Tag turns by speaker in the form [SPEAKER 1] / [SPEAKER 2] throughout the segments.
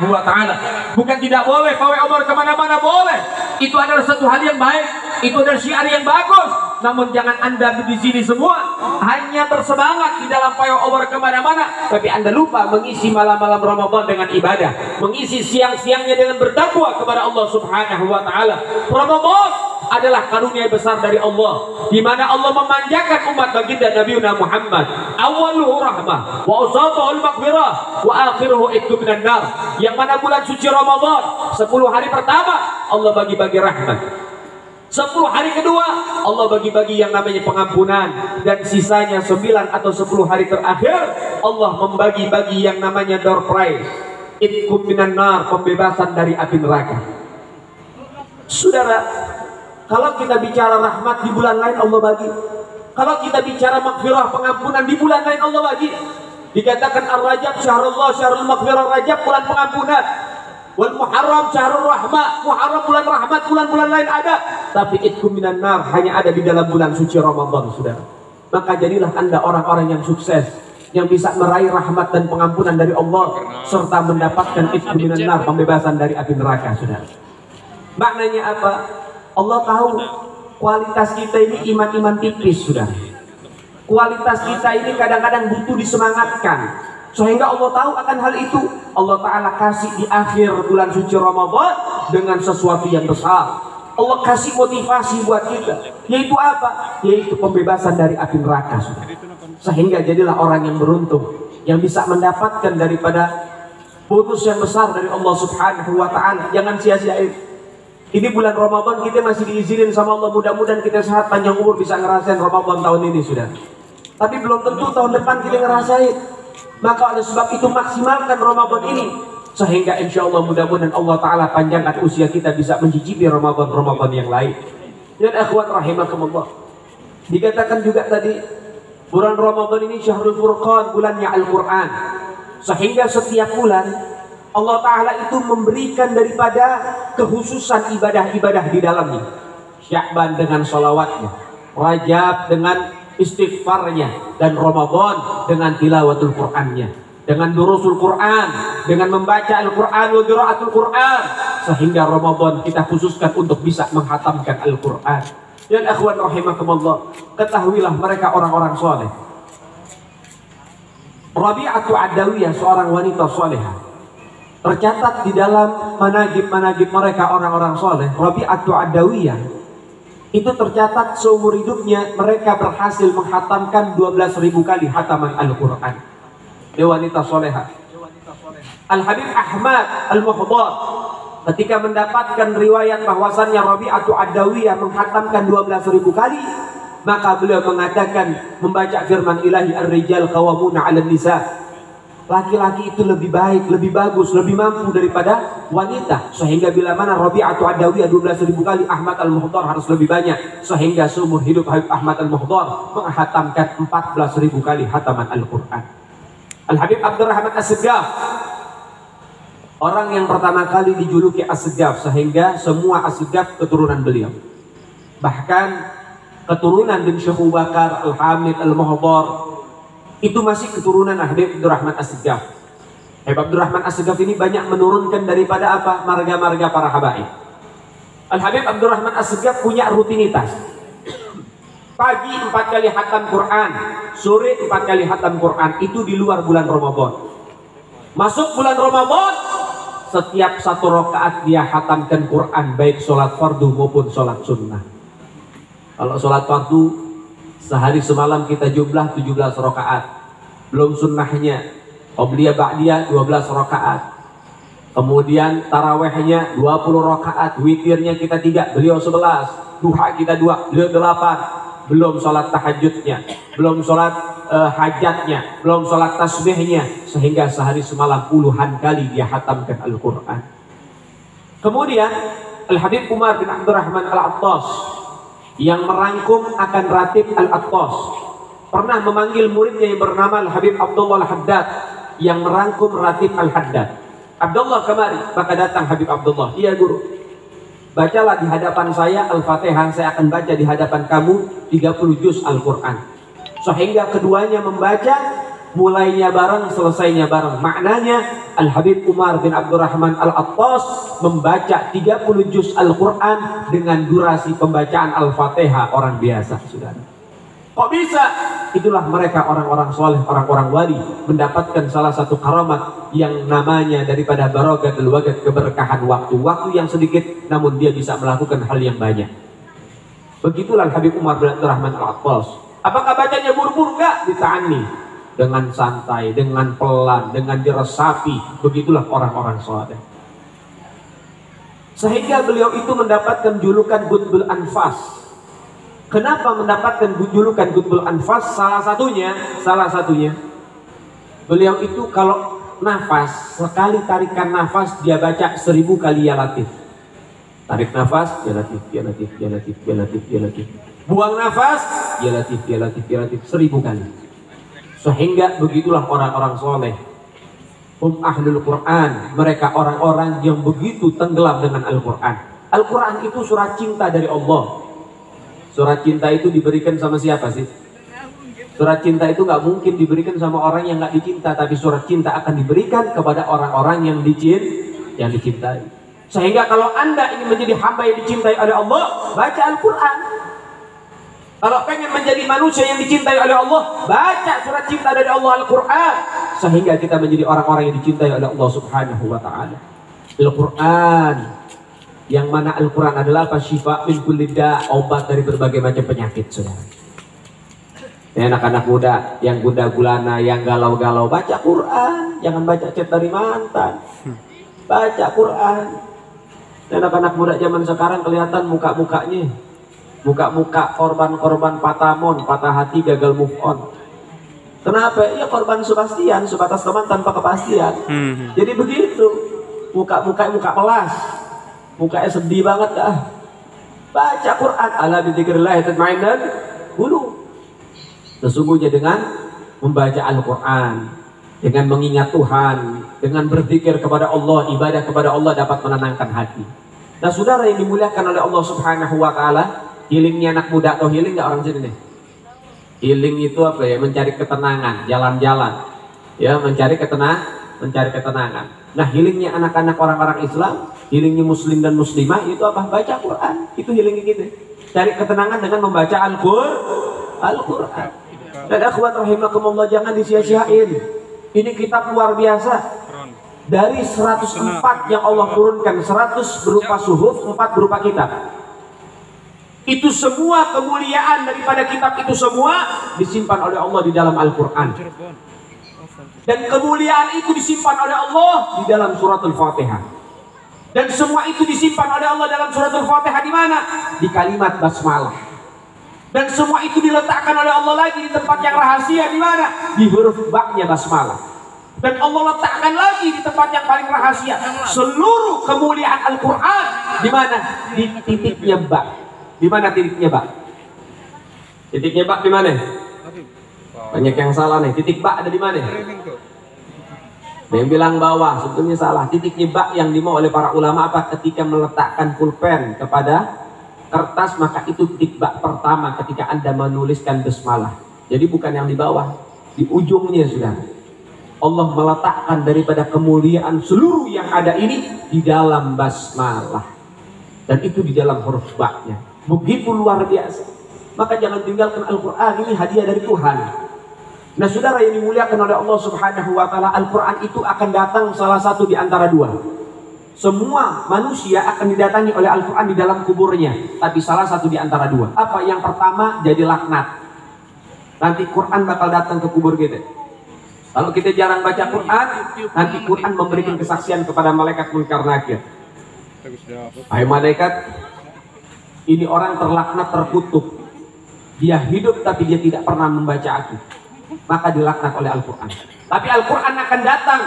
[SPEAKER 1] Subhanahu wa ta'ala. Bukan tidak boleh pawai obor kemana-mana, boleh. Itu adalah satu hal yang baik, itu adalah syiar yang bagus. Namun jangan Anda di sini semua hanya bersemangat di dalam pawai obor kemana-mana, tapi Anda lupa mengisi malam-malam Ramadan dengan ibadah, mengisi siang-siangnya dengan bertakwa kepada Allah Subhanahu wa ta'ala. Ramadan adalah karunia besar dari Allah, di mana Allah memanjakan umat baginda Nabi Muhammad. Awaluhu rahmah, wa usatuhul maghfirah, wa akhiruhu itqu minan nar. Yang mana bulan suci Ramadan 10 hari pertama Allah bagi-bagi rahmat, 10 hari kedua Allah bagi-bagi yang namanya pengampunan, dan sisanya 9 atau 10 hari terakhir Allah membagi-bagi yang namanya door prize, itqu minan nar, pembebasan dari api neraka. Saudara, kalau kita bicara rahmat di bulan lain Allah bagi, kalau kita bicara maghfirah, pengampunan di bulan lain Allah bagi. Dikatakan Ar-Rajab syahrullah, syahrul maghfirah. Rajab bulan pengampunan, wal Muharram syahrul rahmah, Muharram bulan rahmat. Bulan-bulan lain ada, tapi itqu minan nar hanya ada di dalam bulan suci Ramadan, saudara. Maka jadilah Anda orang-orang yang sukses, yang bisa meraih rahmat dan pengampunan dari Allah, serta mendapatkan itqu minan nar, pembebasan dari api neraka, saudara. Maknanya apa? Allah tahu kualitas kita ini iman-iman tipis, sudah. Kualitas kita ini kadang-kadang butuh disemangatkan, sehingga Allah tahu akan hal itu. Allah Ta'ala kasih di akhir bulan suci Ramadan dengan sesuatu yang besar. Allah kasih motivasi buat kita, yaitu apa? Yaitu pembebasan dari api neraka, sudah. Sehingga jadilah orang yang beruntung, yang bisa mendapatkan daripada bonus yang besar dari Allah Subhanahu wa ta'ala. Jangan sia-siain. Ini bulan Ramadan kita masih diizinin sama Allah, mudah-mudahan kita sehat panjang umur bisa ngerasain Ramadan tahun ini, sudah. Tapi belum tentu tahun depan kita ngerasain. Maka oleh sebab itu maksimalkan Ramadan ini, sehingga insya Allah mudah-mudahan Allah Ta'ala panjangkan usia kita bisa mencicipi Ramadan yang lain. Dan akhwat rahimakumullah, dikatakan juga tadi bulan Ramadan ini syahrul furqan, bulannya Al-Quran. Sehingga setiap bulan Allah Ta'ala itu memberikan daripada kekhususan ibadah-ibadah di dalamnya. Sya'ban dengan sholawatnya, Rajab dengan istighfarnya, dan Ramadan dengan tilawatul Qur'annya, dengan durusul Qur'an, dengan membaca Al-Quran wa qiraatul Qur'an. Sehingga Ramadan kita khususkan untuk bisa menghatamkan Al-Quran. Dan akhwan rahimakumullah, ketahuilah mereka orang-orang soleh. Rabi'atu Adawiyah, seorang wanita solehah, tercatat di dalam managib mereka orang-orang soleh. Rabi'atu Adawiyah itu tercatat seumur hidupnya mereka berhasil menghatamkan 12.000 kali hataman Al-Quran. Dia wanita soleha. Al-Habib Ahmad Al-Muhdar ketika mendapatkan riwayat bahwasannya Rabi'atu Adawiyah menghatamkan 12.000 kali, maka beliau mengatakan, membaca firman ilahi ar-rijal qawwamuna 'alan nisa, laki-laki itu lebih baik, lebih bagus, lebih mampu daripada wanita. Sehingga bila mana Rabi'atu Adawiyah 12.000 kali, Ahmad Al-Muhdar harus lebih banyak. Sehingga seumur hidup Habib Ahmad Al-Muhdar menghatamkan 14.000 kali hataman Al-Quran. Al-Habib Abdurrahman As-Segaf, orang yang pertama kali dijuluki As-Segaf, sehingga semua As-Segaf keturunan beliau. Bahkan keturunan bin Syekh Abu Bakar Al-Hamid Al-Muhdar itu masih keturunan Habib Abdurrahman As-Segaf. Habib Abdurrahman As-Segaf ini banyak menurunkan daripada apa? Marga-marga para habaib. Al-Habib Abdurrahman As-Segaf punya rutinitas. Pagi 4 kali hatam Quran, sore 4 kali hatam Quran, itu di luar bulan Ramadan. Masuk bulan Ramadan, setiap 1 rakaat dia hatamkan Quran, baik sholat fardu maupun sholat sunnah. Kalau sholat fardu sehari semalam kita jumlah 17 rakaat, belum sunnahnya, qobliyah ba'diyah 12 rakaat, kemudian tarawehnya 20 rakaat, witirnya kita 3, beliau 11, duha kita 2, beliau 8, belum sholat tahajudnya, belum sholat hajatnya, belum sholat tasbihnya, sehingga sehari semalam puluhan kali dia hatamkan Al-Quran. Kemudian Al-Habib Umar bin Abdurrahman Al-Attas yang merangkum akan Ratib Al-Attas pernah memanggil muridnya yang bernama Al-Habib Abdullah Al-Haddad yang merangkum Ratib Al-Haddad. Abdullah kemari, maka datang Habib Abdullah. Iya guru, bacalah di hadapan saya Al-Fatihah, saya akan baca di hadapan kamu 30 juz Al-Quran. Sehingga keduanya membaca mulainya bareng, selesainya bareng. Maknanya Al-Habib Umar bin Abdurrahman Al-Attas membaca 30 juz Al-Quran dengan durasi pembacaan Al-Fatihah orang biasa, saudara. Kok bisa? Itulah mereka orang-orang soleh, orang-orang wali, mendapatkan salah satu karamat yang namanya daripada barakatul waqt, keberkahan waktu. Waktu yang sedikit namun dia bisa melakukan hal yang banyak. Begitulah Habib Umar bin Abdurrahman Al-Attas. Apakah bacanya buru-buru? Enggak, dita'ani, dengan santai, dengan pelan, dengan diresapi. Begitulah orang-orang soleh. Sehingga beliau itu mendapatkan julukan Qutbul Anfas. Kenapa mendapatkan julukan Qutbul Anfas? Salah satunya beliau itu kalau nafas, sekali tarikan nafas dia baca 1000 kali ya latif. Tarik nafas, ya latif, ya latif, ya latif, ya latif, ya latif. Buang nafas, ya latif, ya latif, ya latif, 1000 kali. Sehingga begitulah orang-orang soleh. Ahlul Quran, mereka orang-orang yang begitu tenggelam dengan Al-Quran. Al-Quran itu surat cinta dari Allah. Surat cinta itu diberikan sama siapa sih? Surat cinta itu nggak mungkin diberikan sama orang yang nggak dicinta, tapi surat cinta akan diberikan kepada orang-orang yang dicintai. Sehingga kalau Anda ingin menjadi hamba yang dicintai oleh Allah, baca Al-Quran. Kalau pengen menjadi manusia yang dicintai oleh Allah, baca surat cinta dari Allah, Al-Quran. Sehingga kita menjadi orang-orang yang dicintai oleh Allah Subhanahu wa ta'ala. Al-Quran, yang mana Al-Quran adalah apa? Syifa min kulli da', obat dari berbagai macam penyakit, saudara. Anak-anak muda yang gundah gulana, yang galau-galau, baca Quran. Jangan baca chat dari mantan. Baca Quran. Anak-anak muda zaman sekarang kelihatan muka-mukanya, muka-muka korban-korban patamon, patah hati, gagal move on. Kenapa? Ya korban Sebastian, sebatas teman tanpa kepastian. Jadi begitu, muka pelas, mukanya sedih banget dah. Baca Quran, ala bidzikrillah tatma'innul qulub. Sesungguhnya dengan membaca Al-Quran, dengan mengingat Tuhan, dengan berzikir kepada Allah, ibadah kepada Allah dapat menenangkan hati. Nah, saudara yang dimuliakan oleh Allah Subhanahu wa ta'ala, healingnya anak muda atau healing nggak orang sini nih? Healing itu apa ya? Mencari ketenangan, jalan-jalan, ya, mencari ketenangan. Nah, healingnya anak-anak orang-orang Islam, healingnya muslim dan muslimah itu apa? Baca Quran. Itu healing gitu. Cari ketenangan dengan membaca Al-Quran. Dan akhwat rahimakumullah, jangan disia-siain. Ini kitab luar biasa. Dari 104 yang Allah turunkan, 100 berupa suhuf, 4 berupa kitab. Itu semua kemuliaan daripada kitab itu semua disimpan oleh Allah di dalam Al-Quran. Dan kemuliaan itu disimpan oleh Allah di dalam suratul Fatihah. Dan semua itu disimpan oleh Allah dalam suratul Fatihah di mana? Di kalimat basmalah. Dan semua itu diletakkan oleh Allah lagi di tempat yang rahasia di mana? Di huruf ba-nya basmalah. Dan Allah letakkan lagi di tempat yang paling rahasia seluruh kemuliaan Al-Quran di mana? Di titiknya ba. Di mana titiknya ba? Titiknya ba di mana? Banyak yang salah nih. Titik ba ada di mana? Ada yang bilang bawah, sebetulnya salah. Titiknya ba yang dimau oleh para ulama apa? Ketika meletakkan pulpen kepada kertas, maka itu titik ba pertama ketika Anda menuliskan basmalah. Jadi bukan yang di bawah, di ujungnya sudah. Allah meletakkan daripada kemuliaan seluruh yang ada ini di dalam basmalah. Dan itu di dalam huruf ba-nya. Begitu luar biasa. Maka jangan tinggalkan Al-Quran, ini hadiah dari Tuhan. Nah, saudara yang dimuliakan oleh Allah Subhanahu wa ta'ala, Al-Quran itu akan datang salah satu di antara dua. Semua manusia akan didatangi oleh Al-Quran di dalam kuburnya, tapi salah satu di antara dua. Apa? Yang pertama, jadi laknat. Nanti Quran bakal datang ke kubur kita. Kalau kita jarang baca Quran, nanti Quran memberikan kesaksian kepada malaikat Munkar Nakir. Hai malaikat, ini orang terlaknat, terkutuk. Dia hidup tapi dia tidak pernah membaca aku. Maka dilaknat oleh Al-Quran. Tapi Al-Quran akan datang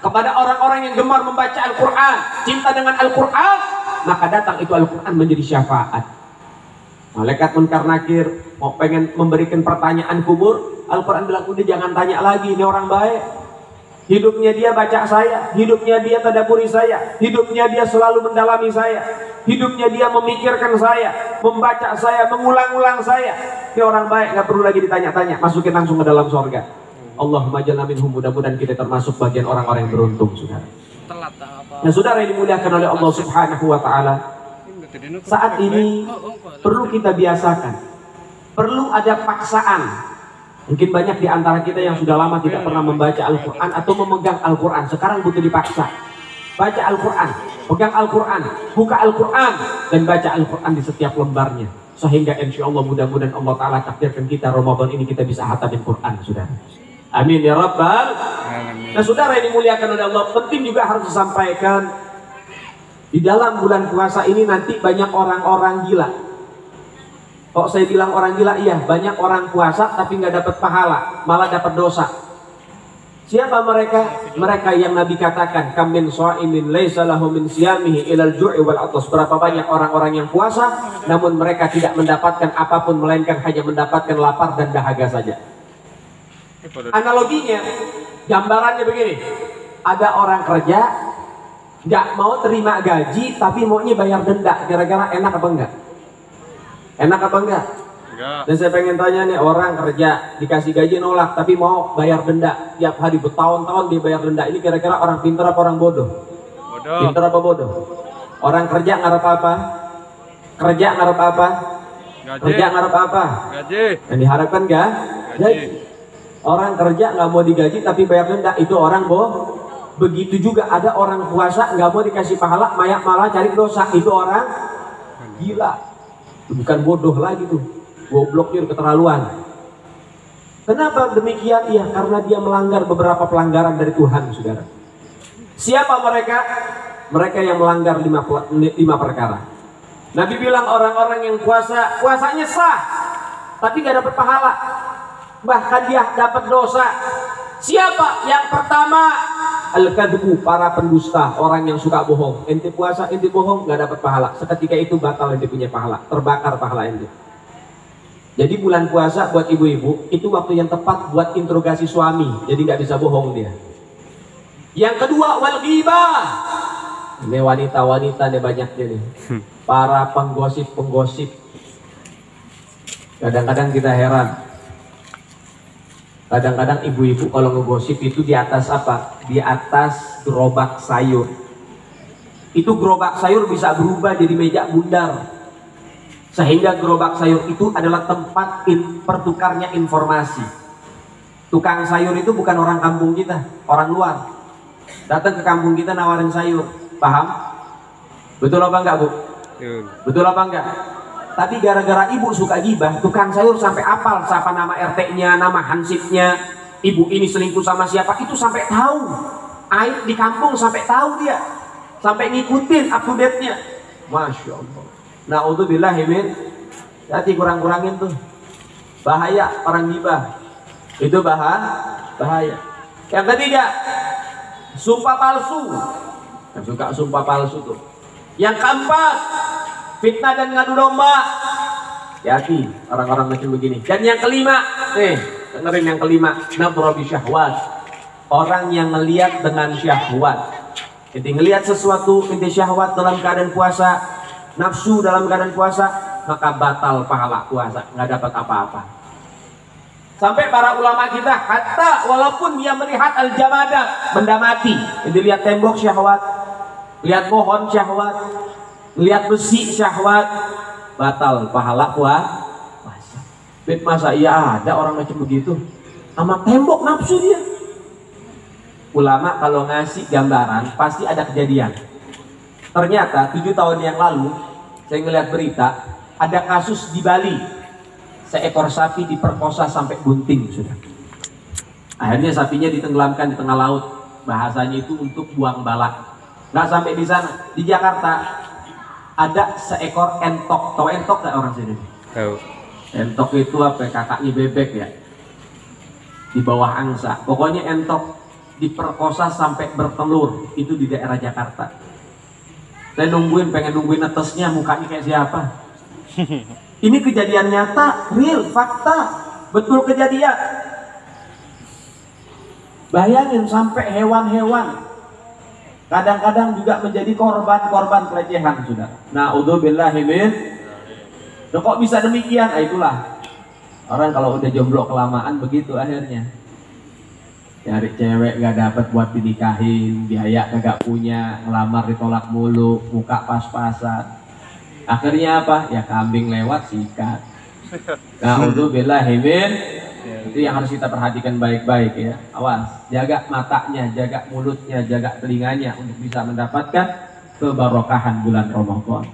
[SPEAKER 1] kepada orang-orang yang gemar membaca Al-Quran, cinta dengan Al-Quran, maka datang itu Al-Quran menjadi syafaat. Malaikat Munkar Nakir mau pengen memberikan pertanyaan kubur, Al-Quran bilang, udah jangan tanya lagi, ini orang baik. Hidupnya dia baca saya, hidupnya dia tadabburi saya, hidupnya dia selalu mendalami saya, hidupnya dia memikirkan saya, membaca saya, mengulang-ulang saya. Ini orang baik, nggak perlu lagi ditanya-tanya, masukin langsung ke dalam surga. Allahumma jalna minhum, mudah-mudahan kita termasuk bagian orang-orang yang beruntung, saudara. Nah, saudara yang dimuliakan oleh Allah Subhanahu wa taala, saat ini perlu kita biasakan. Perlu ada paksaan. Mungkin banyak di antara kita yang sudah lama tidak pernah membaca Al-Qur'an atau memegang Al-Qur'an. Sekarang butuh dipaksa. Baca Al-Qur'an, pegang Al-Qur'an, buka Al-Qur'an dan baca Al-Qur'an di setiap lembarnya. Sehingga insya Allah mudah-mudahan Allah Ta'ala takdirkan kita Ramadan ini kita bisa hatamin Quran, saudara. Amin ya Rabbal. Nah, saudara yang dimuliakan oleh Allah, penting juga harus disampaikan, di dalam bulan puasa ini nanti banyak orang-orang gila. Kok saya bilang orang gila? Iya, banyak orang puasa tapi nggak dapat pahala, malah dapat dosa. Siapa mereka? Mereka yang Nabi katakan, kam min shaimin laisa lahu min siyamihi ilal ju'i wal atas. Berapa banyak orang-orang yang puasa namun mereka tidak mendapatkan apapun melainkan hanya mendapatkan lapar dan dahaga saja. Analoginya, gambarannya begini. Ada orang kerja nggak mau terima gaji tapi maunya bayar denda. Kira-kira enak apa enggak? Enak apa enggak? Dan saya pengen tanya nih, orang kerja dikasih gaji nolak tapi mau bayar denda tiap hari bertahun-tahun dia bayar denda. Ini kira-kira orang pintar apa orang bodoh? Bodoh. Pintar apa bodoh? Orang kerja ngarep apa? Kerja ngarep apa? Gaji. Kerja ngarep apa? Gaji. Yang diharapkan enggak? Gaji. Orang kerja nggak mau digaji tapi bayar denda, itu orang bodoh. Begitu juga ada orang puasa nggak mau dikasih pahala malah cari dosa, itu orang gila. Bukan bodoh lagi tuh, gobloknya keterlaluan. Kenapa demikian? Iya, karena dia melanggar beberapa pelanggaran dari Tuhan, saudara. Siapa mereka? Mereka yang melanggar lima perkara. Nabi bilang orang-orang yang puasanya sah tapi nggak dapat pahala, bahkan dia dapat dosa. Siapa? Yang pertama, al-kadbu, para pendusta, orang yang suka bohong. Ente puasa, ente bohong, nggak dapat pahala. Seketika itu batal ente punya pahala, terbakar pahala ente. Jadi bulan puasa buat ibu-ibu itu waktu yang tepat buat interogasi suami. Jadi nggak bisa bohong dia. Yang kedua, wal ghibah. Ini wanita-wanita nih banyaknya nih. Para penggosip-penggosip. Kadang-kadang kita heran. Kadang-kadang ibu-ibu kalau ngegosip itu di atas apa? Di atas gerobak sayur. Itu gerobak sayur bisa berubah jadi meja bundar. Sehingga gerobak sayur itu adalah tempat pertukarnya informasi. Tukang sayur itu bukan orang kampung kita, orang luar. Datang ke kampung kita nawarin sayur. Paham? Betul apa enggak, Bu? Betul apa enggak? Tapi gara-gara ibu suka gibah, tukang sayur sampai apal siapa nama RT-nya, nama hansipnya, ibu ini selingkuh sama siapa, itu sampai tahu. Air di kampung sampai tahu dia, sampai ngikutin up to date-nya. Masya Allah. Na'udzubillah, hati kurang-kurangin tuh. Bahaya orang gibah. Itu bahaya. Yang ketiga, sumpah palsu. Yang suka sumpah palsu tuh. Yang keempat, fitnah dan ngadu domba. Hati orang-orang macam begini. Dan yang kelima, dengerin yang kelima, nabrabi syahwat. Orang yang ngelihat dengan syahwat. Jadi ngelihat sesuatu inti syahwat dalam keadaan puasa, nafsu dalam keadaan puasa, maka batal pahala puasa, nggak dapat apa-apa. Sampai para ulama kita, hatta walaupun dia melihat al-jamadah, benda mati, jadi lihat tembok syahwat, lihat pohon syahwat, lihat besi syahwat, batal pahala puasa. Masa iya ada orang macam begitu? Sama tembok nafsu dia. Ulama kalau ngasih gambaran pasti ada kejadian. Ternyata 7 tahun yang lalu saya ngeliat berita ada kasus di Bali, seekor sapi diperkosa sampai bunting sudah. Akhirnya sapinya ditenggelamkan di tengah laut. Bahasanya itu untuk buang bala. Nggak sampai di sana, di Jakarta ada seekor entok. Tahu entok nggak orang sini? Tahu. Entok itu apa? Kakaknya bebek ya. Di bawah angsa. Pokoknya entok diperkosa sampai bertelur. Itu di daerah Jakarta. Saya pengen nungguin netesnya, mukanya kayak siapa. Ini kejadian nyata, real, fakta, betul kejadian. Bayangin sampai hewan-hewan kadang-kadang juga menjadi korban pelecehan, sudah. Na'udzubillahi min. Kok bisa demikian? Itulah orang kalau udah jomblo kelamaan begitu akhirnya. Cari cewek gak dapet buat dinikahin, biaya kagak punya, ngelamar ditolak mulu, muka pas-pasan. Akhirnya apa? Ya kambing lewat sikat. Na'udzubillahi min. Itu yang harus kita perhatikan baik-baik ya. Awas, jaga matanya, jaga mulutnya, jaga telinganya untuk bisa mendapatkan keberkahan bulan Ramadan.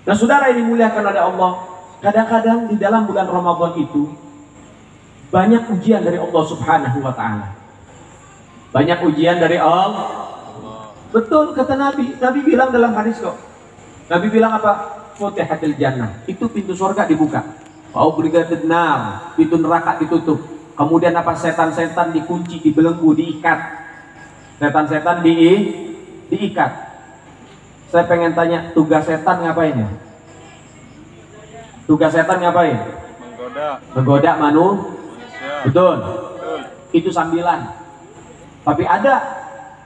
[SPEAKER 1] Nah, saudara ini dimuliakan oleh Allah. Kadang-kadang di dalam bulan Ramadan itu banyak ujian dari Allah Subhanahu wa Ta'ala. Banyak ujian dari Allah. Betul kata Nabi. Nabi bilang dalam hadis kok. Nabi bilang apa? Futihatil jannah. Itu pintu surga dibuka. Ubrigatil nar. Pintu neraka ditutup. Kemudian apa? Setan-setan dikunci, dibelenggu, diikat. Setan-setan diikat. Saya pengen tanya, tugas setan ngapain ya? Tugas setan ngapain? Menggoda manusia. Betul. Itu sambilan. Tapi ada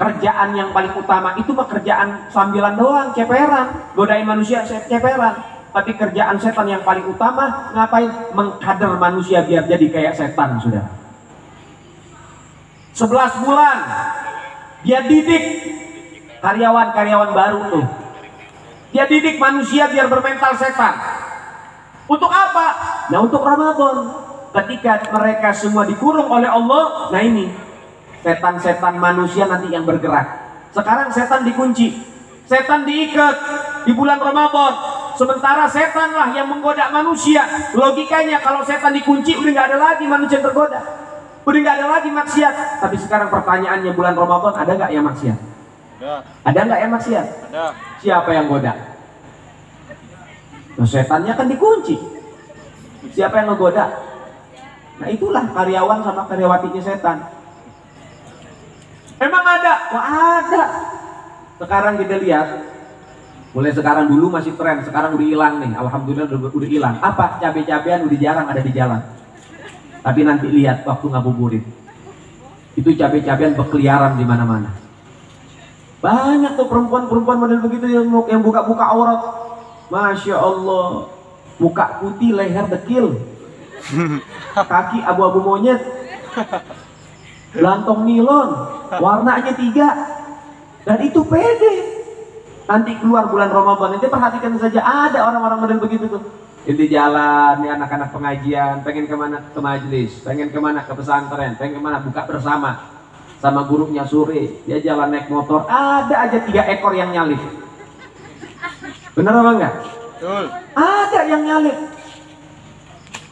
[SPEAKER 1] kerjaan yang paling utama, itu pekerjaan sambilan doang, ceperan, godain manusia ceperan. Tapi kerjaan setan yang paling utama ngapain? Mengkader manusia biar jadi kayak setan, sudah. 11 bulan dia didik karyawan-karyawan baru tuh. Dia didik manusia biar bermental setan. Untuk apa? Nah, untuk Ramadan. Ketika mereka semua dikurung oleh Allah, nah ini setan-setan manusia nanti yang bergerak. Sekarang setan dikunci, setan diikat di bulan Ramadan. Sementara setanlah yang menggoda manusia. Logikanya kalau setan dikunci udah nggak ada lagi manusia yang tergoda, udah nggak ada lagi maksiat. Tapi sekarang pertanyaannya, bulan Ramadan ada nggak yang maksiat? Ada nggak yang maksiat? Ada. Siapa yang goda? Nah, setannya kan dikunci. Siapa yang ngegoda? Nah, itulah karyawan sama karyawatinya setan. Emang ada? Wah, ada. Sekarang kita lihat, mulai sekarang, dulu masih tren, sekarang udah hilang nih. Alhamdulillah udah hilang. Apa? Cabai-cabean udah jarang ada di jalan. Tapi nanti lihat waktu ngabuburit, itu cabai-cabean berkeliaran di mana-mana. Banyak tuh perempuan-perempuan model begitu yang buka-buka aurat. Masya Allah, muka putih, leher dekil, kaki abu-abu monyet, belantong nilon, warnanya 3, dan itu pede. Nanti keluar bulan Ramadan, nanti perhatikan saja, ada orang-orang model begitu tuh. Di jalan, nih anak-anak pengajian, pengen kemana? Ke majelis, pengen kemana? Ke pesantren, pengen kemana? Buka bersama sama gurunya sore. Dia jalan naik motor, ada aja 3 ekor yang nyalip. Bener apa enggak? Betul. Ada yang nyalip.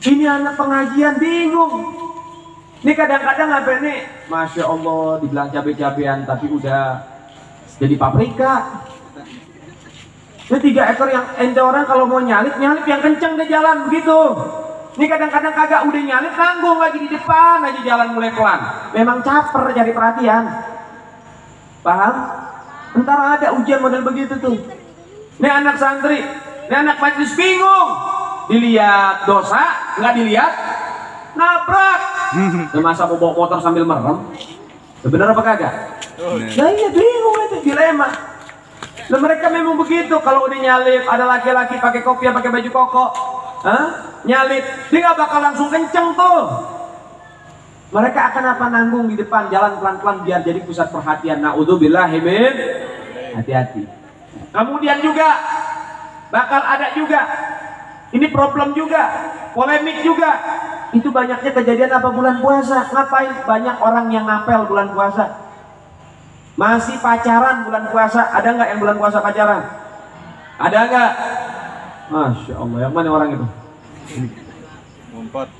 [SPEAKER 1] Ini anak pengajian bingung. Ini kadang-kadang apa nih? Masya Allah, dibilang cabai-cabean tapi udah jadi paprika. Ini 3 ekor yang ente orang kalau mau nyalip yang kenceng deh jalan begitu. Ini kadang-kadang kagak udah nyalip, nanggung lagi di depan aja jalan mulai pelan. Memang caper cari perhatian. Paham? Ntar ada ujian model begitu tuh. Ini anak santri, ini anak majelis bingung. Dilihat dosa, nggak dilihat nabrak. Masa mau bawa motor sambil merem? Sebenarnya apa kagak? Nah iya bingung itu, dilema. Nah mereka memang begitu. Kalau udah nyalip, ada laki-laki pakai kopiah, pakai baju koko, nyalip, dia nggak bakal langsung kenceng tuh. Mereka akan apa? Nanggung di depan, jalan pelan-pelan biar jadi pusat perhatian. Na'udzubillahi min. Hati-hati. Kemudian juga bakal ada juga, ini problem juga, polemik juga. Itu banyaknya kejadian apa bulan puasa. Ngapain? Banyak orang yang ngapel bulan puasa, masih pacaran bulan puasa. Ada nggak yang bulan puasa pacaran? Ada nggak? Masya Allah, yang mana orang itu?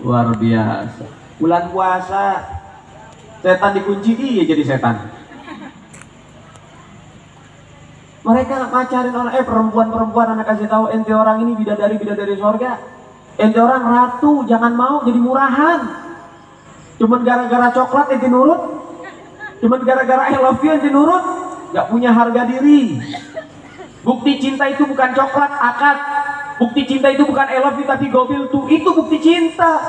[SPEAKER 1] Luar biasa. Bulan puasa setan dikunci, dia jadi setan. Mereka pacarin orang, perempuan-perempuan, anak kasih tahu, ente orang ini bidadari sorga, ente orang ratu, jangan mau jadi murahan. Cuman gara-gara coklat ente nurut, cuman gara-gara I love you ente nurut, gak punya harga diri. Bukti cinta itu bukan coklat akad, bukti cinta itu bukan I love you tapi gobil tuh, itu bukti cinta.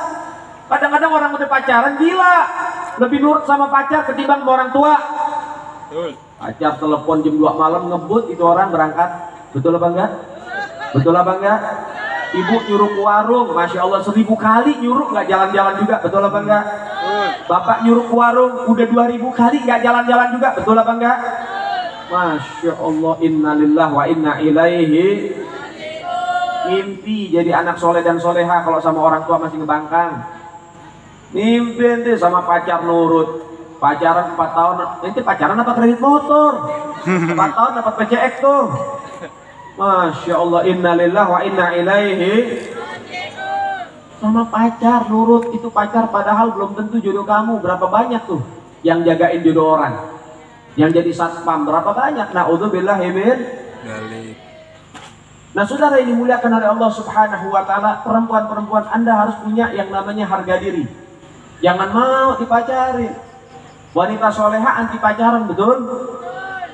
[SPEAKER 1] Kadang-kadang orang udah pacaran gila, lebih nurut sama pacar ketimbang sama orang tua. Pacar telepon jam 2 malam ngebut, itu orang berangkat. Betul apa enggak? Betul apa enggak? Ibu nyuruh ke warung, Masya Allah 1000 kali nyuruh nggak jalan-jalan juga, betul apa enggak? Bapak nyuruh ke warung udah 2000 kali nggak jalan-jalan juga, betul apa enggak? Masya Allah, innalillah wa inna ilaihi. Mimpi jadi anak soleh dan soleha kalau sama orang tua masih ngebangkang. Mimpi ente sama pacar nurut, pacaran 4 tahun, ente pacaran apa kredit motor? 4 tahun dapat PCX tuh. Masya Allah, innalillah wa inna ilaihi. Sama pacar nurut, itu pacar padahal belum tentu jodoh kamu. Berapa banyak tuh yang jagain jodoh orang, yang jadi satpam, berapa banyak? Na'udzubillahi min dzalik. Nah saudara ini dimuliakan oleh Allah Subhanahu wa ta'ala, perempuan-perempuan Anda harus punya yang namanya harga diri. Jangan mau dipacarin. Wanita soleha anti pacaran, betul?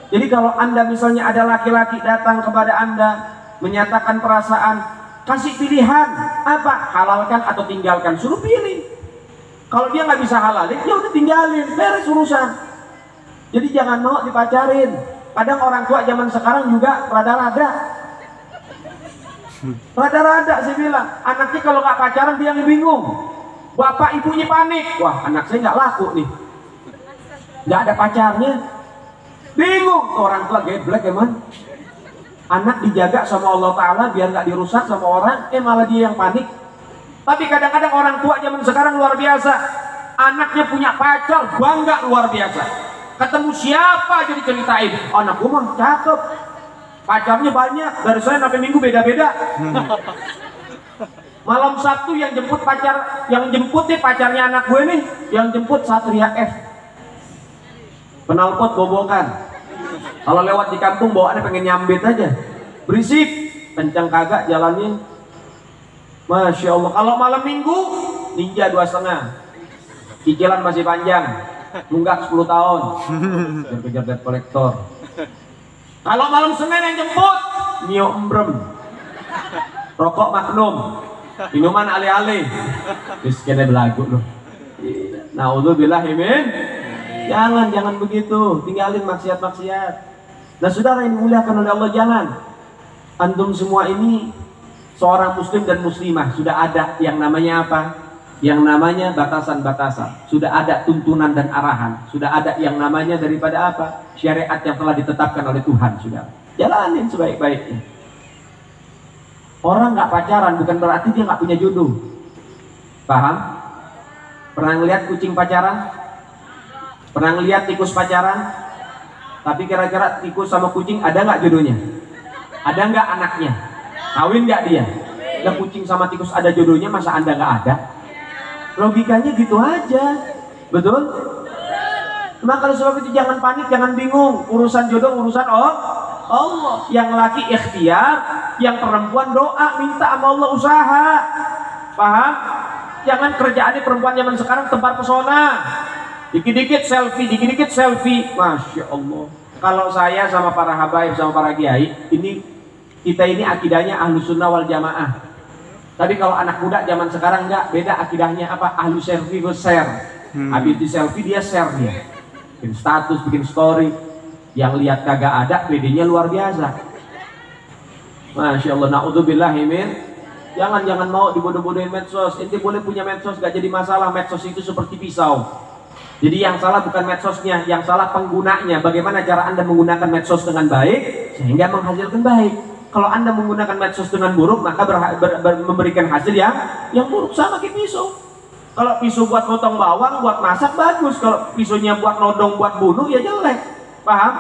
[SPEAKER 1] Jadi kalau Anda misalnya ada laki-laki datang kepada Anda menyatakan perasaan, kasih pilihan apa, halalkan atau tinggalkan, suruh pilih. Kalau dia nggak bisa halalin, ya udah tinggalin, beres urusan. Jadi jangan mau dipacarin. Kadang orang tua zaman sekarang juga rada-rada saya bilang, anaknya kalau nggak pacaran dia bingung. Bapak ibunya panik, wah anak saya nggak laku nih, nggak ada pacarnya. Bingung, orang tua geblek emang. Anak dijaga sama Allah Ta'ala biar nggak dirusak sama orang, malah dia yang panik. Tapi kadang-kadang orang tua zaman sekarang luar biasa. Anaknya punya pacar, bangga luar biasa. Ketemu siapa jadi ceritain, anak gue mah cakep, pacarnya banyak, dari saya sampai minggu beda-beda. Malam Sabtu yang jemput nih pacarnya anak gue nih, yang jemput Satria F. Penalpot bobokan. Kalau lewat di kampung bawaannya pengen nyambit aja, berisik, kencang kagak jalannya. Masya Allah. Kalau malam minggu Ninja 2,5, cicilan masih panjang, nunggak 10 tahun, kejar debt collector. Kalau malam Senin yang jemput Mio Embrem, rokok Magnum, minuman ale-ale, miskinnya belagu loh. Na'udzubillahi min. Jangan begitu, tinggalin maksiat-maksiat. Nah saudara yang dimuliakan oleh Allah, jangan. Antum semua ini seorang muslim dan muslimah, sudah ada yang namanya apa? Yang namanya batasan-batasan. Sudah ada tuntunan dan arahan. Sudah ada yang namanya daripada apa? Syariat yang telah ditetapkan oleh Tuhan, sudah. Jalanin sebaik-baiknya. Orang nggak pacaran bukan berarti dia nggak punya jodoh. Paham? Pernah ngeliat kucing pacaran? Pernah ngeliat tikus pacaran? Tapi kira-kira tikus sama kucing ada nggak jodohnya? Ada nggak anaknya? Kawin nggak dia? Nah kucing sama tikus ada jodohnya, masa Anda nggak ada? Logikanya gitu aja, betul? Maka kalau sebab itu jangan panik, jangan bingung. Urusan jodoh urusan Allah. Yang laki ikhtiar, yang perempuan doa, minta sama Allah, usaha. Paham? Jangan kerjaannya perempuan zaman sekarang tebar pesona. Dikit-dikit selfie, Masya Allah. Kalau saya sama para habaib, sama para kiai, kita ini akidahnya Ahlus Sunnah wal Jamaah. Tapi kalau anak muda zaman sekarang enggak, beda akidahnya apa? Ahlus selfie gue share. Habis di selfie dia share dia. Bikin status, bikin story. Yang lihat kagak ada, PD-nya luar biasa. Masya Allah, na'udzubillahi min. Jangan mau dibodoh-bodohin medsos. Ente boleh punya medsos, gak jadi masalah. Medsos itu seperti pisau. Jadi yang salah bukan medsosnya, yang salah penggunanya. Bagaimana cara Anda menggunakan medsos dengan baik sehingga menghasilkan baik. Kalau Anda menggunakan medsos dengan buruk, maka memberikan hasil yang buruk. Sama kayak pisau. Kalau pisau buat potong bawang, buat masak bagus. Kalau pisaunya buat nodong, buat bunuh, ya jelek. Paham?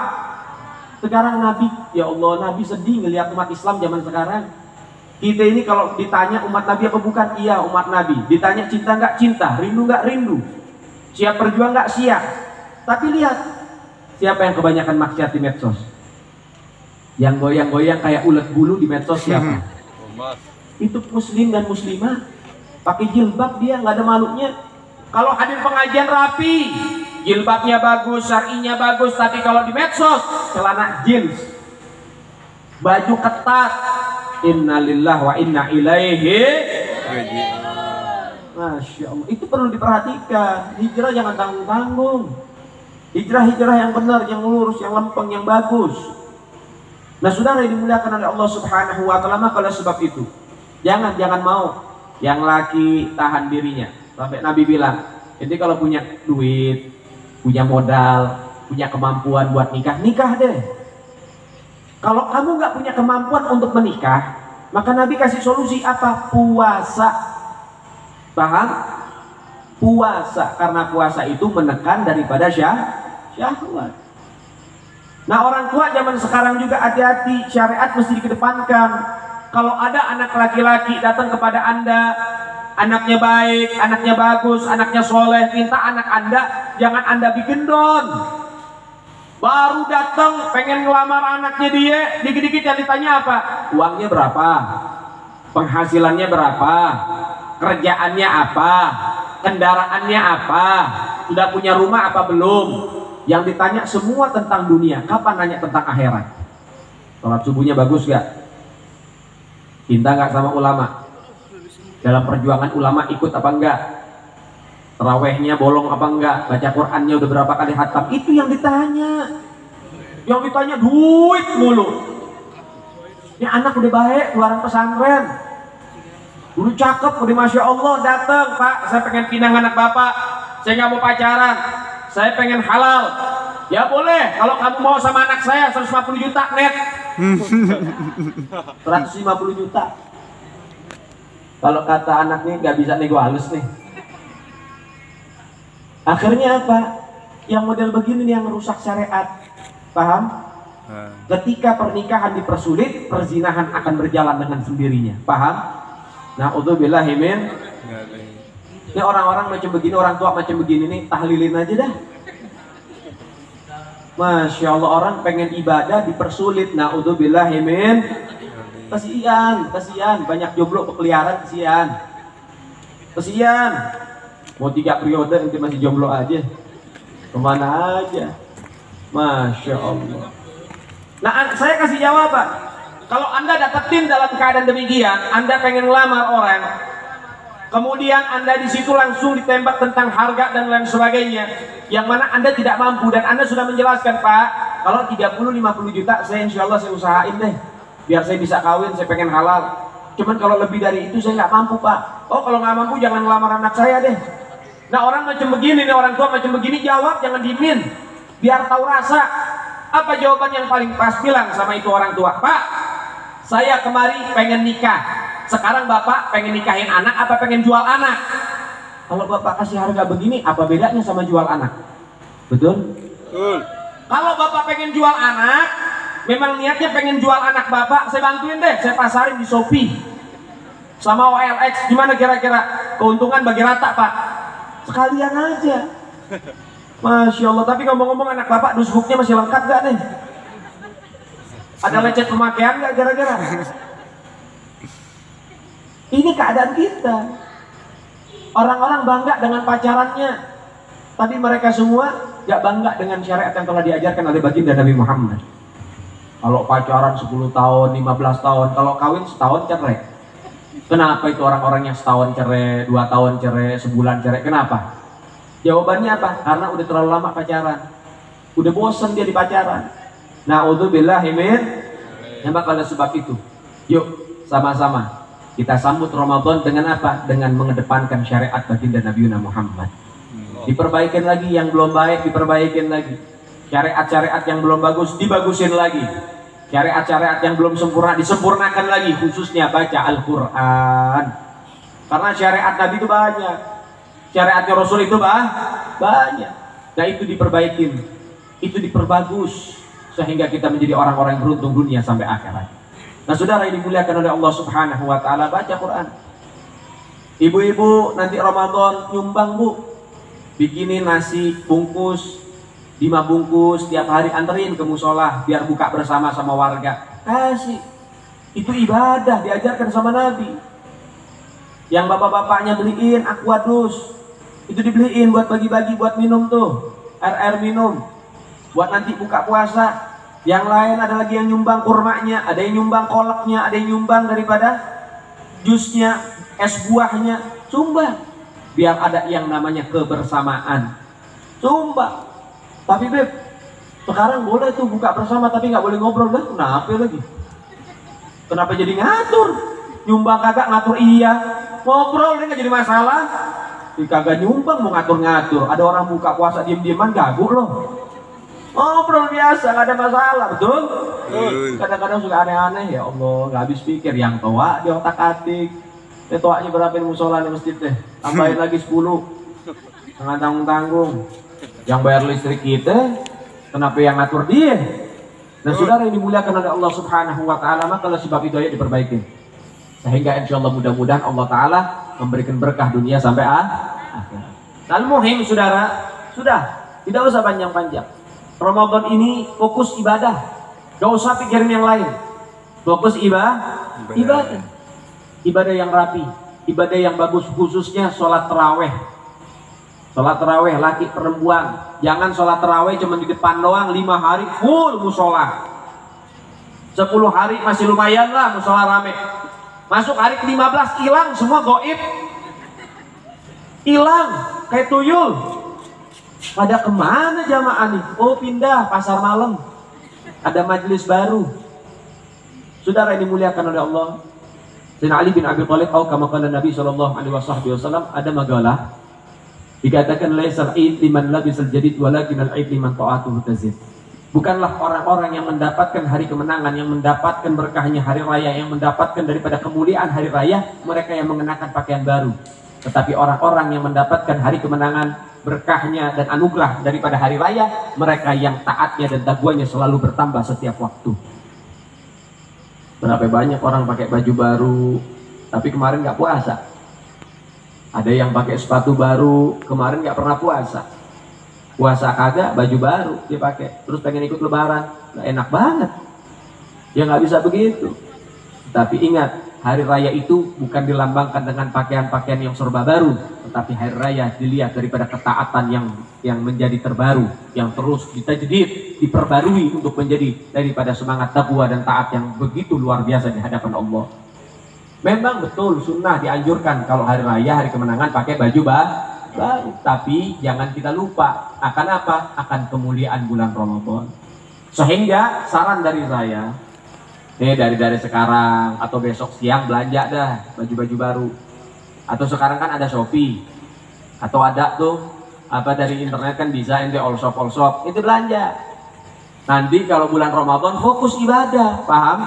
[SPEAKER 1] Sekarang Nabi, ya Allah, Nabi sedih ngelihat umat Islam zaman sekarang. Kita ini kalau ditanya umat Nabi apa bukan? Iya, umat Nabi. Ditanya cinta nggak cinta, rindu nggak rindu, siap berjuang nggak siap. Tapi lihat, siapa yang kebanyakan maksiat di medsos? Yang goyang-goyang kayak ulet bulu di medsos siapa? Itu muslim dan muslimah, pakai jilbab, dia nggak ada malunya. Kalau hadir pengajian rapi, jilbabnya bagus, syar'inya bagus. Tapi kalau di medsos, celana jeans, baju ketat. Innalillah wa inna ilaihi. Masya Allah, itu perlu diperhatikan. Hijrah jangan tanggung-tanggung. Hijrah yang benar, yang lurus, yang lempeng, yang bagus. Nah saudara yang dimuliakan oleh Allah Subhanahu wa ta'ala, maka oleh sebab itu Jangan mau. Yang laki tahan dirinya. Sampai Nabi bilang, jadi kalau punya duit, punya modal, punya kemampuan buat nikah, nikah deh. Kalau kamu nggak punya kemampuan untuk menikah, maka Nabi kasih solusi apa? Puasa. Paham? Puasa, karena puasa itu menekan daripada syahwat. Nah, orang tua zaman sekarang juga hati-hati, syariat mesti dikedepankan. Kalau ada anak laki-laki datang kepada Anda, anaknya baik, anaknya bagus, anaknya soleh, minta anak Anda, jangan Anda bikin don. Baru datang pengen ngelamar anaknya dia, dikit-dikit yang ditanya apa? Uangnya berapa? Penghasilannya berapa? Kerjaannya apa? Kendaraannya apa? Sudah punya rumah apa belum? Yang ditanya semua tentang dunia. Kapan nanya tentang akhirat? Sholat subuhnya bagus gak? Cinta gak sama ulama? Dalam perjuangan ulama ikut apa enggak? Terawihnya bolong apa enggak? Baca Qur'annya udah berapa kali khatam? Itu yang ditanya. Yang ditanya duit mulu. Ini anak udah baik, keluaran pesantren, dulu cakep, udah masya Allah, datang, Pak, saya pengen pindah anak bapak, saya nggak mau pacaran, saya pengen halal. Ya boleh, kalau kamu mau sama anak saya 150 juta net. 150 juta. Kalau kata anaknya nggak bisa nego halus nih. Akhirnya apa? Yang model begini nih yang merusak syariat. Paham? Ketika pernikahan dipersulit, perzinahan akan berjalan dengan sendirinya. Paham? Na'udzubillahi min. Ini orang-orang macam begini, orang tua macam begini nih, tahlilin aja dah. Masya Allah, orang pengen ibadah dipersulit. Na'udzubillahi min. Kasihan, banyak jomblo berkeliaran, kasihan. Mau 3 periode nanti masih jomblo aja, kemana aja. Masya Allah. Nah, saya kasih jawaban. Kalau Anda dapetin dalam keadaan demikian, Anda pengen ngelamar orang, kemudian Anda di situ langsung ditembak tentang harga dan lain sebagainya, yang mana Anda tidak mampu, dan Anda sudah menjelaskan, Pak, kalau 30-50 juta saya insya Allah saya usahain deh, biar saya bisa kawin, saya pengen halal. Cuman kalau lebih dari itu saya nggak mampu, Pak. Oh, kalau nggak mampu jangan ngelamar anak saya deh. Nah, orang macam begini nih, orang tua macam begini, jawab, jangan dimin, biar tahu rasa. Apa jawaban yang paling pas? Bilang sama itu orang tua, Pak, saya kemari pengen nikah. Sekarang Bapak pengen nikahin anak apa pengen jual anak? Kalau Bapak kasih harga begini, apa bedanya sama jual anak? Betul? Betul. Kalau Bapak pengen jual anak, memang niatnya pengen jual anak Bapak, saya bantuin deh, saya pasarin di Shopee sama OLX. Gimana kira-kira? Keuntungan bagi rata, Pak. Sekalian aja. Masya Allah. Tapi ngomong-ngomong, anak Bapak dusbuknya masih lengkap gak nih? Ada lecet pemakaian gak gara-gara? Ini keadaan kita. Orang-orang bangga dengan pacarannya, tapi mereka semua gak bangga dengan syariat yang telah diajarkan oleh baginda Nabi Muhammad. Kalau pacaran 10 tahun, 15 tahun, kalau kawin setahun cerai. Kenapa itu orang-orang yang setahun cerai, 2 tahun cerai, sebulan cerai? Kenapa? Jawabannya apa? Karena udah terlalu lama pacaran, udah bosan dia di pacaran. Na'udzubillahi min. Maka oleh sebab itu, yuk sama-sama kita sambut Ramadan dengan apa? Dengan mengedepankan syariat baginda Nabi Muhammad. Diperbaikin lagi yang belum baik, diperbaikin lagi. Syariat-syariat yang belum bagus, dibagusin lagi. Syariat-syariat yang belum sempurna, disempurnakan lagi. Khususnya baca Al-Quran. Karena syariat Nabi itu banyak, syariatnya Rasul itu banyak. Nah, itu diperbaikin, itu diperbagus, sehingga kita menjadi orang-orang yang beruntung dunia sampai akhirat. Nah, saudara yang dimuliakan oleh Allah Subhanahu wa Ta'ala, baca Quran. Ibu-ibu nanti Ramadan nyumbang, Bu, bikinin nasi bungkus 5 bungkus tiap hari, anterin ke musola biar buka bersama sama warga. Kasih, itu ibadah diajarkan sama Nabi. Yang bapak-bapaknya beliin Aquadus, itu dibeliin buat bagi-bagi, buat minum tuh, air minum, buat nanti buka puasa. Yang lain ada lagi yang nyumbang kurmanya, ada yang nyumbang kolaknya, ada yang nyumbang daripada jusnya, es buahnya, sumbang. Biar ada yang namanya kebersamaan, sumbang. Tapi Beb, sekarang boleh tuh buka bersama tapi nggak boleh ngobrol. Lah kenapa lagi? Kenapa jadi ngatur? nyumbang kagak ngatur iya, ngobrol ini nggak jadi masalah. Kagak nyumbang mau ngatur-ngatur, ada orang buka puasa diem-dieman gabuk loh. Ngobrol biasa nggak ada masalah, betul? Kadang-kadang suka aneh-aneh, ya Allah nggak habis pikir, yang tua di otak atik. Toaknya berapa di musola di masjid teh? Tambahin lagi 10, jangan tanggung-tanggung. Yang bayar listrik kita, kenapa yang ngatur dia? Dan saudara yang dimuliakan oleh Allah Subhanahu Wa Taala, maka oleh sebab itu aja diperbaiki. Sehingga insya Allah mudah-mudahan Allah Taala memberikan berkah dunia sampai akhir. Al-muhim saudara, sudah tidak usah panjang-panjang. Ramadan ini fokus ibadah, gak usah pikirin yang lain. Fokus ibadah, ibadah yang rapi, ibadah yang bagus, khususnya sholat taraweh. Sholat taraweh laki perempuan, jangan sholat taraweh cuma di depan doang. 5 hari full musola, 10 hari masih lumayan lah musola rame. Masuk hari ke-15 hilang semua, goib, hilang kayak tuyul. Pada kemana jamaah nih? Oh pindah pasar malam, ada majelis baru. Saudara yang dimuliakan oleh Allah, Sayyidina Ali bin Abi Thalib atau kama qala Nabi sallallahu alaihi wasallam, ada makalah dikatakan laisal aid liman labisal jadid walakin al aid liman ta'atuhu tazid. Bukanlah orang-orang yang mendapatkan hari kemenangan, yang mendapatkan berkahnya hari raya, yang mendapatkan daripada kemuliaan hari raya, mereka yang mengenakan pakaian baru. Tetapi orang-orang yang mendapatkan hari kemenangan, berkahnya dan anugerah daripada hari raya, mereka yang taatnya dan takwanya selalu bertambah setiap waktu. Berapa banyak orang pakai baju baru, tapi kemarin nggak puasa. Ada yang pakai sepatu baru, kemarin nggak pernah puasa. Puasa kagak, baju baru dia pakai, terus pengen ikut lebaran, nggak enak banget. Ya nggak bisa begitu. Tapi ingat, hari raya itu bukan dilambangkan dengan pakaian-pakaian yang serba baru, tetapi hari raya dilihat daripada ketaatan yang menjadi terbaru, yang terus ditajdid, diperbarui untuk menjadi daripada semangat takwa dan taat yang begitu luar biasa di hadapan Allah. Memang betul sunnah dianjurkan kalau hari raya, hari kemenangan pakai baju baru, tapi jangan kita lupa akan apa? Akan kemuliaan bulan Ramadan. Sehingga saran dari saya, dari sekarang atau besok siang belanja dah baju-baju baru. Atau sekarang kan ada Shopee, atau ada tuh apa dari internet kan bisa ente all shop itu belanja. Nanti kalau bulan Ramadan fokus ibadah, paham?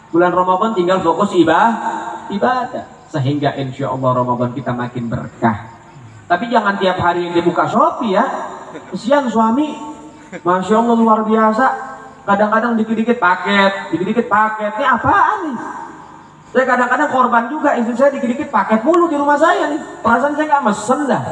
[SPEAKER 1] Bulan Ramadan tinggal fokus ibadah, sehingga insya Allah Ramadan kita makin berkah. Tapi jangan tiap hari yang dibuka Shopee ya. Kesian suami, Masya Allah luar biasa. Kadang-kadang dikit-dikit paket. Ini apaan nih? Saya kadang-kadang korban juga, istri saya dikit-dikit paket mulu di rumah saya nih. Perasaan saya nggak mesen dah.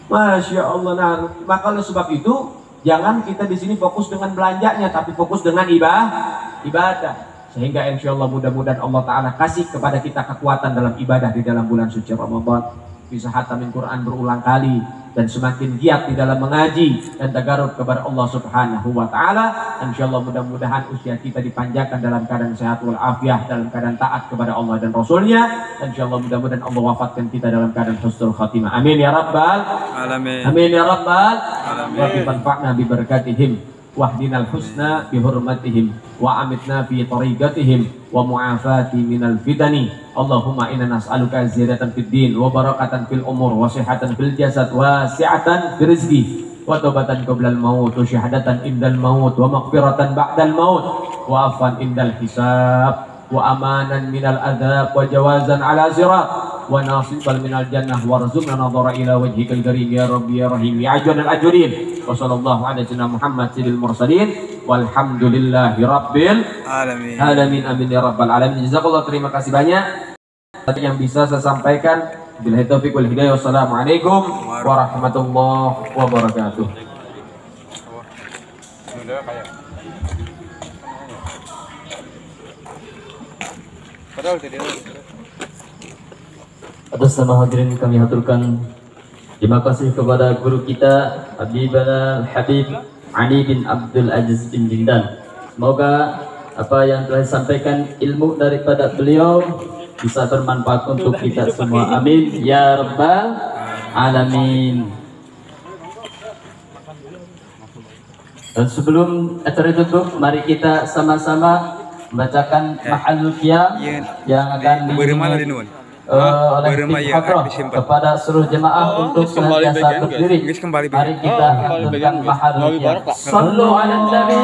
[SPEAKER 1] Masya Allah. Nah, maka oleh sebab itu jangan kita di sini fokus dengan belanjanya, tapi fokus dengan ibadah. Sehingga insya Allah mudah-mudahan Allah Ta'ala kasih kepada kita kekuatan dalam ibadah di dalam bulan suci Ramadan. Bisa hatamin Quran berulang kali dan semakin giat di dalam mengaji dan tagarub kepada Allah Subhanahu Wa Ta'ala. Insya Allah mudah-mudahan usia kita dipanjangkan dalam keadaan sehat walafiat, dalam keadaan taat kepada Allah dan Rasulnya. Insya Allah mudah-mudahan Allah wafatkan kita dalam keadaan husnul khatimah. Amin ya Rabbal Alamin. Amin ya Rabbal Alamin. Wa bimanfa'na bibarakatihim wahdinal husna bihurmatihim wa amitna fi tariqatihim wa mu'afati minal fitani. Allahumma inna nas'aluka ziyadatan fid din wa barakatan fil umur wa sihatan fil jasad wa si'atan fil rizqi wa taubatan qablal maut wa syahadatan indal maut wa maghfiratan ba'dal maut wa afwan indal hisab wa amanan minal adzab wa jawazan ala sirat wa nasibal minal jannah warzuqna nadhara ila wajhikal karim ya rabbi ya rahim ya ajwadal ajudin. Wa sallallahu ala sayyidina Muhammad sayyidil mursalin walhamdulillahi rabbil alamin. Amin ya rabbal alamin. Jazakallah, terima kasih banyak yang bisa saya sampaikan. Billahi taufiq wal hidayah. Wassalamualaikum warahmatullahi wabarakatuh.
[SPEAKER 2] Atas nama hadirin kami haturkan terima kasih kepada guru kita Habibana Habib Ali bin Abdul Aziz bin Jindan. Semoga apa yang telah disampaikan ilmu daripada beliau bisa bermanfaat untuk kita semua. Amin ya rabbal alamin. Dan sebelum acara ditutup, mari kita sama-sama membacakan Mahalul Qiyam yang akan diiringi oleh tim hadroh kepada seluruh jemaah untuk senantiasa berdiri. Mari kita aturkan Mahalul Qiyam. Sallu ala Nabi.